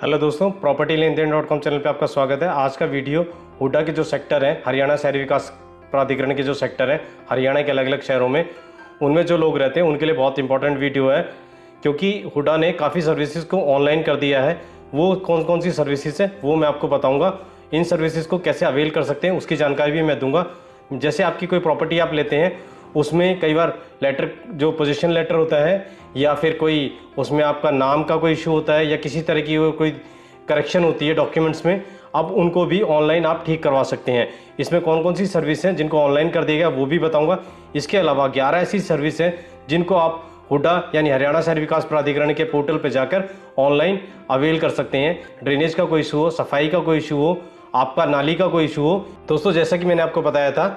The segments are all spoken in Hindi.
हेलो दोस्तों, प्रॉपर्टी लेन देन .com चैनल पे आपका स्वागत है। आज का वीडियो हुडा के जो सेक्टर है, हरियाणा शहरी विकास प्राधिकरण के जो सेक्टर है हरियाणा के अलग अलग शहरों में, उनमें जो लोग रहते हैं उनके लिए बहुत इंपॉर्टेंट वीडियो है, क्योंकि हुडा ने काफ़ी सर्विसेज को ऑनलाइन कर दिया है। वो कौन कौन सी सर्विसेज है वो मैं आपको बताऊँगा। इन सर्विसेज को कैसे अवेल कर सकते हैं उसकी जानकारी भी मैं दूंगा। जैसे आपकी कोई प्रॉपर्टी आप लेते हैं, उसमें कई बार लेटर, जो पोजीशन लेटर होता है, या फिर कोई उसमें आपका नाम का कोई इशू होता है, या किसी तरह की कोई करेक्शन होती है डॉक्यूमेंट्स में, अब उनको भी ऑनलाइन आप ठीक करवा सकते हैं। इसमें कौन कौन सी सर्विस हैं जिनको ऑनलाइन कर दिया गया वो भी बताऊंगा। इसके अलावा 11 ऐसी सर्विस हैं जिनको आप हुडा यानी हरियाणा शहरी विकास प्राधिकरण के पोर्टल पर जाकर ऑनलाइन अवेल कर सकते हैं। ड्रेनेज का कोई इशू हो, सफाई का कोई इशू हो, आपका नाली का कोई इशू हो। दोस्तों, जैसा कि मैंने आपको बताया था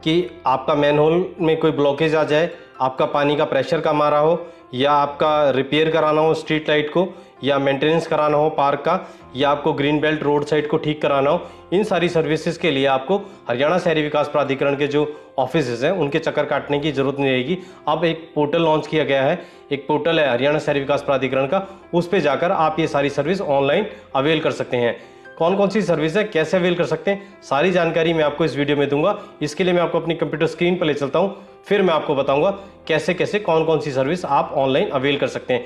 कि आपका मैनहोल में कोई ब्लॉकेज आ जाए, आपका पानी का प्रेशर कम आ रहा हो, या आपका रिपेयर कराना हो स्ट्रीट लाइट को, या मेंटेनेंस कराना हो पार्क का, या आपको ग्रीन बेल्ट रोड साइड को ठीक कराना हो, इन सारी सर्विसेज के लिए आपको हरियाणा शहरी विकास प्राधिकरण के जो ऑफिसेज हैं उनके चक्कर काटने की जरूरत नहीं रहेगी। अब एक पोर्टल लॉन्च किया गया है, एक पोर्टल है हरियाणा शहरी विकास प्राधिकरण का, उस पर जाकर आप ये सारी सर्विस ऑनलाइन अवेल कर सकते हैं। कौन कौन सी सर्विस है, कैसे अवेल कर सकते हैं, सारी जानकारी मैं आपको इस वीडियो में दूंगा। इसके लिए मैं आपको अपनी कंप्यूटर स्क्रीन पर ले चलता हूं, फिर मैं आपको बताऊंगा कैसे कैसे कौन कौन सी सर्विस आप ऑनलाइन अवेल कर सकते हैं।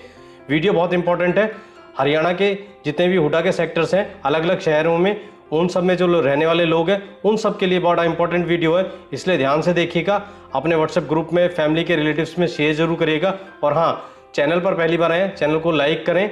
वीडियो बहुत इंपॉर्टेंट है। हरियाणा के जितने भी हुडा के सेक्टर्स हैं अलग अलग शहरों में, उन सब में जो रहने वाले लोग हैं उन सब के लिए बड़ा इंपॉर्टेंट वीडियो है, इसलिए ध्यान से देखिएगा। अपने व्हाट्सएप ग्रुप में, फैमिली के रिलेटिव्स में शेयर जरूर करिएगा। और हाँ, चैनल पर पहली बार आए हैं, चैनल को लाइक करें,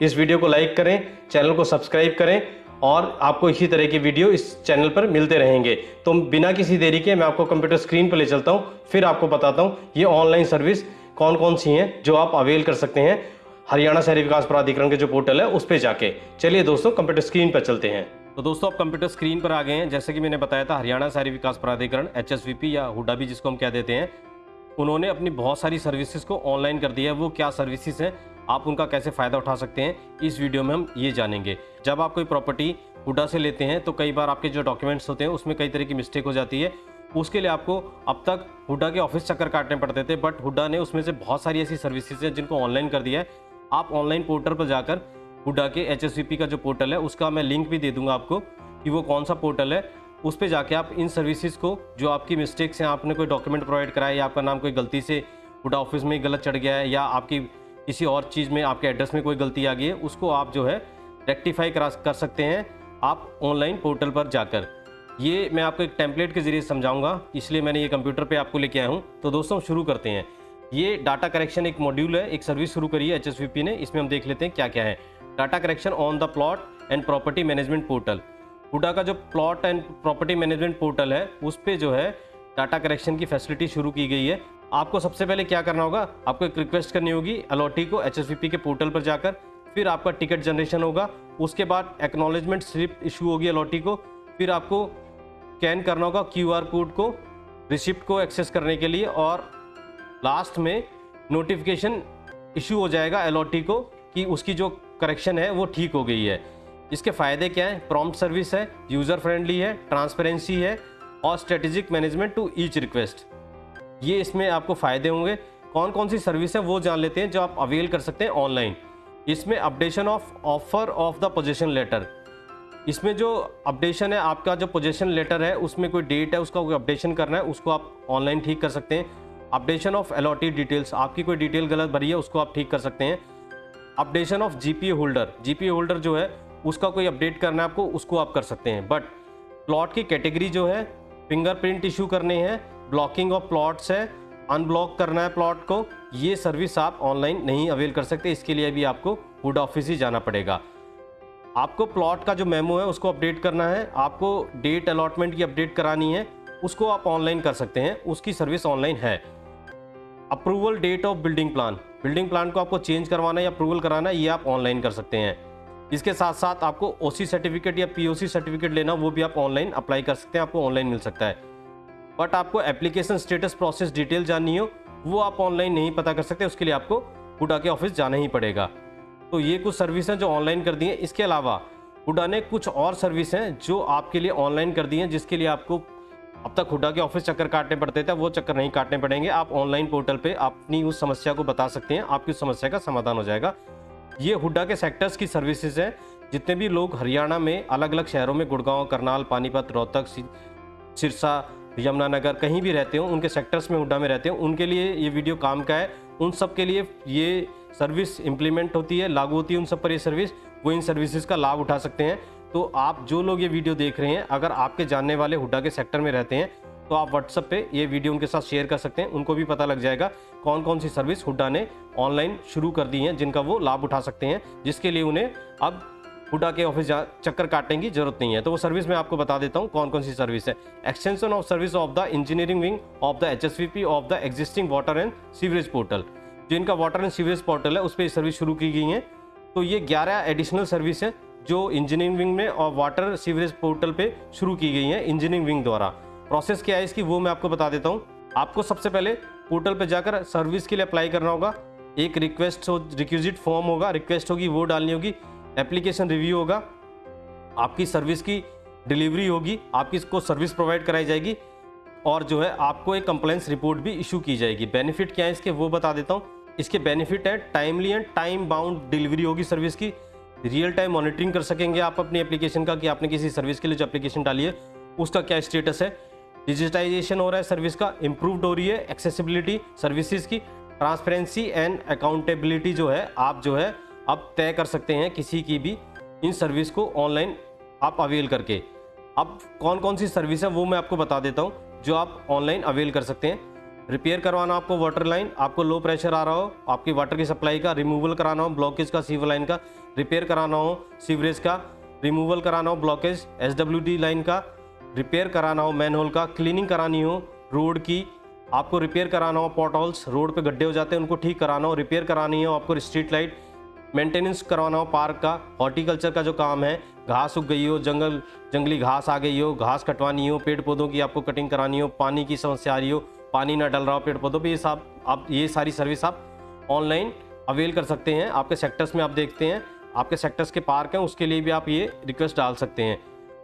इस वीडियो को लाइक करें, चैनल को सब्सक्राइब करें, और आपको इसी तरह की वीडियो इस चैनल पर मिलते रहेंगे। तो बिना किसी देरी के मैं आपको कंप्यूटर स्क्रीन पर ले चलता हूं, फिर आपको बताता हूं ये ऑनलाइन सर्विस कौन कौन सी हैं जो आप अवेल कर सकते हैं हरियाणा शहरी विकास प्राधिकरण के जो पोर्टल है उस पर जाके। चलिए दोस्तों, कंप्यूटर स्क्रीन पर चलते हैं। तो दोस्तों, आप कंप्यूटर स्क्रीन पर आ गए हैं। जैसे कि मैंने बताया था, हरियाणा शहरी विकास प्राधिकरण HSVP या हुडा भी जिसको हम कह देते हैं, उन्होंने अपनी बहुत सारी सर्विसेज को ऑनलाइन कर दिया है। वो क्या सर्विसेज हैं, आप उनका कैसे फ़ायदा उठा सकते हैं, इस वीडियो में हम ये जानेंगे। जब आप कोई प्रॉपर्टी हुडा से लेते हैं तो कई बार आपके जो डॉक्यूमेंट्स होते हैं उसमें कई तरह की मिस्टेक हो जाती है। उसके लिए आपको अब तक हुडा के ऑफिस चक्कर काटने पड़ते थे, बट हुडा ने उसमें से बहुत सारी ऐसी सर्विसेज हैं जिनको ऑनलाइन कर दिया है। आप ऑनलाइन पोर्टल पर जाकर हुडा के HSVP का जो पोर्टल है उसका मैं लिंक भी दे दूंगा आपको कि वो कौन सा पोर्टल है। उस पर जाके आप इन सर्विसेज को, जो आपकी मिस्टेक्स हैं, आपने कोई डॉक्यूमेंट प्रोवाइड कराया या आपका नाम कोई गलती से हुडा ऑफिस में गलत चढ़ गया है, या आपकी किसी और चीज़ में आपके एड्रेस में कोई गलती आ गई है, उसको आप जो है रेक्टिफाई कर सकते हैं आप ऑनलाइन पोर्टल पर जाकर। ये मैं आपको एक टेम्पलेट के जरिए समझाऊंगा, इसलिए मैंने ये कंप्यूटर पे आपको लेके आया हूँ। तो दोस्तों, शुरू करते हैं। ये डाटा करेक्शन एक मॉड्यूल है, एक सर्विस शुरू करी है HSVP ने। इसमें हम देख लेते हैं क्या क्या है। Data correction on the plot and property management portal. HUDA का जो plot and property management portal है उस पर जो है डाटा करेक्शन की फैसिलिटी शुरू की गई है। आपको सबसे पहले क्या करना होगा, आपको एक रिक्वेस्ट करनी होगी अलॉटी को HSVP के पोर्टल पर जाकर। फिर आपका टिकट जनरेशन होगा, उसके बाद एक्नॉलेजमेंट स्लिप इशू होगी अलॉटी को। फिर आपको स्कैन करना होगा QR कोड को रिसिप्ट को एक्सेस करने के लिए, और लास्ट में नोटिफिकेशन इशू हो जाएगा अलॉटी को कि उसकी जो करेक्शन है वो ठीक हो गई है। इसके फ़ायदे क्या हैं? प्रॉम्प्ट सर्विस है, यूज़र फ्रेंडली है, ट्रांसपेरेंसी है, और strategic management to each request. ये इसमें आपको फ़ायदे होंगे। कौन कौन सी सर्विस है वो जान लेते हैं जो आप अवेल कर सकते हैं ऑनलाइन। इसमें updation of offer of the position letter. इसमें जो अपडेशन है, आपका जो पोजीशन लेटर है उसमें कोई डेट है, उसका कोई अपडेशन करना है, उसको आप ऑनलाइन ठीक कर सकते हैं। अपडेशन ऑफ अलॉटेड डिटेल्स, आपकी कोई डिटेल गलत भरी है उसको आप ठीक कर सकते हैं। Updation of GPA holder, GPA holder जो है उसका कोई अपडेट करना है आपको, उसको आप कर सकते हैं। बट प्लॉट की कैटेगरी जो है, फिंगरप्रिंट इशू करने हैं, ब्लॉकिंग ऑफ प्लॉट्स है, अनब्लॉक करना है प्लॉट को, ये सर्विस आप ऑनलाइन नहीं अवेल कर सकते। इसके लिए भी आपको हुडा ऑफिस ही जाना पड़ेगा। आपको प्लॉट का जो मेमो है उसको अपडेट करना है, आपको डेट अलॉटमेंट की अपडेट करानी है, उसको आप ऑनलाइन कर सकते हैं, उसकी सर्विस ऑनलाइन है। Approval date of building plan, building plan को आपको चेंज करवाना है या अप्रूवल कराना है, ये आप ऑनलाइन कर सकते हैं। इसके साथ साथ आपको OC सर्टिफिकेट या POC सर्टिफिकेट लेना, वो भी आप ऑनलाइन अप्लाई कर सकते हैं, आपको ऑनलाइन मिल सकता है। बट आपको एप्लीकेशन स्टेटस प्रोसेस डिटेल जाननी हो, वो आप ऑनलाइन नहीं पता कर सकते, उसके लिए आपको हुडा के ऑफिस जाना ही पड़ेगा। तो ये कुछ सर्विस हैं जो ऑनलाइन कर दी हैं। इसके अलावा हुडा ने कुछ और सर्विस हैं जो आपके लिए ऑनलाइन कर दी हैं, जिसके लिए आपको अब तक हुडा के ऑफिस चक्कर काटने पड़ते थे, वो चक्कर नहीं काटने पड़ेंगे। आप ऑनलाइन पोर्टल पे अपनी उस समस्या को बता सकते हैं, आपकी उस समस्या का समाधान हो जाएगा। ये हुडा के सेक्टर्स की सर्विसेज हैं जितने भी लोग हरियाणा में अलग अलग शहरों में गुड़गांव, करनाल, पानीपत, रोहतक, सिरसा, यमुनानगर कहीं भी रहते हो, उनके सेक्टर्स में हुड्डा में रहते हो, उनके लिए ये वीडियो काम का है। उन सब के लिए ये सर्विस इम्प्लीमेंट होती है, लागू होती है उन सब पर ये सर्विस, वो इन सर्विसेज का लाभ उठा सकते हैं। तो आप जो लोग ये वीडियो देख रहे हैं, अगर आपके जानने वाले हुड्डा के सेक्टर में रहते हैं तो आप व्हाट्सएप पे ये वीडियो उनके साथ शेयर कर सकते हैं। उनको भी पता लग जाएगा कौन कौन सी सर्विस हुड्डा ने ऑनलाइन शुरू कर दी हैं जिनका वो लाभ उठा सकते हैं, जिसके लिए उन्हें अब हुड्डा के ऑफिस चक्कर काटने की जरूरत नहीं है। तो वो सर्विस मैं आपको बता देता हूँ कौन कौन सी सर्विस है। Extension of service of the engineering wing of the HSVP of the existing water and sewerage portal. जो इनका वाटर एंड सीवरेज पोर्टल है उस पर सर्विस शुरू की गई है। तो ये 11 एडिशनल सर्विस है जो इंजीनियरिंग विंग में और वाटर सीवरेज पोर्टल पे शुरू की गई है इंजीनियरिंग विंग द्वारा। प्रोसेस क्या है इसकी वो मैं आपको बता देता हूँ। आपको सबसे पहले पोर्टल पे जाकर सर्विस के लिए अप्लाई करना होगा। एक रिक्विजिट फॉर्म होगा, रिक्वेस्ट होगी वो डालनी होगी, एप्लीकेशन रिव्यू होगा, आपकी सर्विस की डिलीवरी होगी, आपकी इसको सर्विस प्रोवाइड कराई जाएगी और जो है आपको एक कंप्लेंट्स रिपोर्ट भी इशू की जाएगी। बेनिफिट क्या है इसके वो बता देता हूँ। इसके बेनिफिट है timely and time bound delivery होगी सर्विस की, रियल टाइम मॉनिटरिंग कर सकेंगे आप अपनी एप्लीकेशन का कि आपने किसी सर्विस के लिए जो एप्लीकेशन डाली है उसका क्या स्टेटस है। डिजिटाइजेशन हो रहा है सर्विस का, इम्प्रूव्ड हो रही है एक्सेसिबिलिटी सर्विसेज की, ट्रांसपेरेंसी एंड अकाउंटेबिलिटी जो है आप जो है अब तय कर सकते हैं किसी की भी इन सर्विस को ऑनलाइन आप अवेल करके। अब कौन कौन सी सर्विस है वो मैं आपको बता देता हूँ जो आप ऑनलाइन अवेल कर सकते हैं। रिपेयर करवाना आपको वाटर लाइन, आपको लो प्रेशर आ रहा हो, आपकी वाटर की सप्लाई का रिमूवल कराना हो, ब्लॉकेज का सीवर लाइन का रिपेयर कराना हो, सीवरेज का रिमूवल कराना हो, ब्लॉकेज SWD लाइन का रिपेयर कराना हो, मैनहोल का क्लीनिंग करानी हो, रोड की आपको रिपेयर कराना हो, पॉट होल्स रोड पे गड्ढे हो जाते हैं उनको ठीक कराना हो, रिपेयर करानी हो आपको, स्ट्रीट लाइट मेंटेनेंस करवाना हो, पार्क का, हॉर्टिकल्चर का जो काम है, घास उग गई हो, जंगली घास आ गई हो, घास कटवानी हो, पेड़ पौधों की आपको कटिंग करानी हो, पानी की समस्या आ रही हो, पानी ना डल रहा हो पेड़ पौधों पे, ये सब आप ये सारी सर्विस आप ऑनलाइन अवेल कर सकते हैं। आपके सेक्टर्स में आप देखते हैं आपके सेक्टर्स के पार्क हैं उसके लिए भी आप ये रिक्वेस्ट डाल सकते हैं।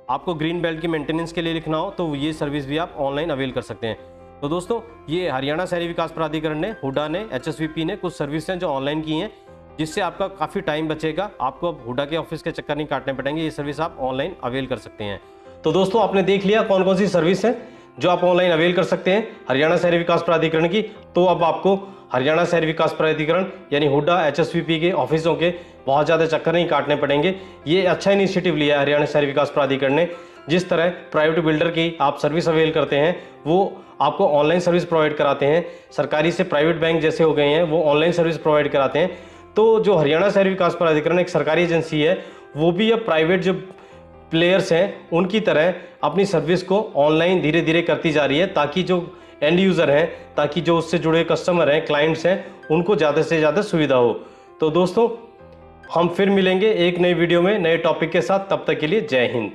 आपको ग्रीन बेल्ट की मेंटेनेंस के लिए लिखना हो तो ये सर्विस भी आप ऑनलाइन अवेल कर सकते हैं। तो दोस्तों ये हरियाणा शहरी विकास प्राधिकरण ने, हुड्डा ने, HSVP ने कुछ सर्विस हैं जो ऑनलाइन की हैं जिससे आपका काफ़ी टाइम बचेगा, आपको अब हुड्डा के ऑफिस के चक्कर नहीं काटने पड़ेंगे, ये सर्विस आप ऑनलाइन अवेल कर सकते हैं। तो दोस्तों आपने देख लिया कौन कौन सी सर्विस है जो आप ऑनलाइन अवेल कर सकते हैं हरियाणा शहरी विकास प्राधिकरण की। तो अब आपको हरियाणा शहरी विकास प्राधिकरण यानी हुड्डा HSVP के ऑफिसों के बहुत ज़्यादा चक्कर नहीं काटने पड़ेंगे। ये अच्छा इनिशिएटिव लिया है हरियाणा शहरी विकास प्राधिकरण ने। जिस तरह प्राइवेट बिल्डर की आप सर्विस अवेल करते हैं वो आपको ऑनलाइन सर्विस प्रोवाइड कराते हैं, सरकारी से प्राइवेट बैंक जैसे हो गए हैं वो ऑनलाइन सर्विस प्रोवाइड कराते हैं। तो जो हरियाणा शहरी विकास प्राधिकरण एक सरकारी एजेंसी है वो भी अब प्राइवेट जो प्लेयर्स हैं उनकी तरह अपनी सर्विस को ऑनलाइन धीरे धीरे करती जा रही है ताकि जो एंड यूज़र हैं, ताकि जो उससे जुड़े कस्टमर हैं, क्लाइंट्स हैं, उनको ज़्यादा से ज़्यादा सुविधा हो। तो दोस्तों हम फिर मिलेंगे एक नई वीडियो में नए टॉपिक के साथ, तब तक के लिए जय हिंद।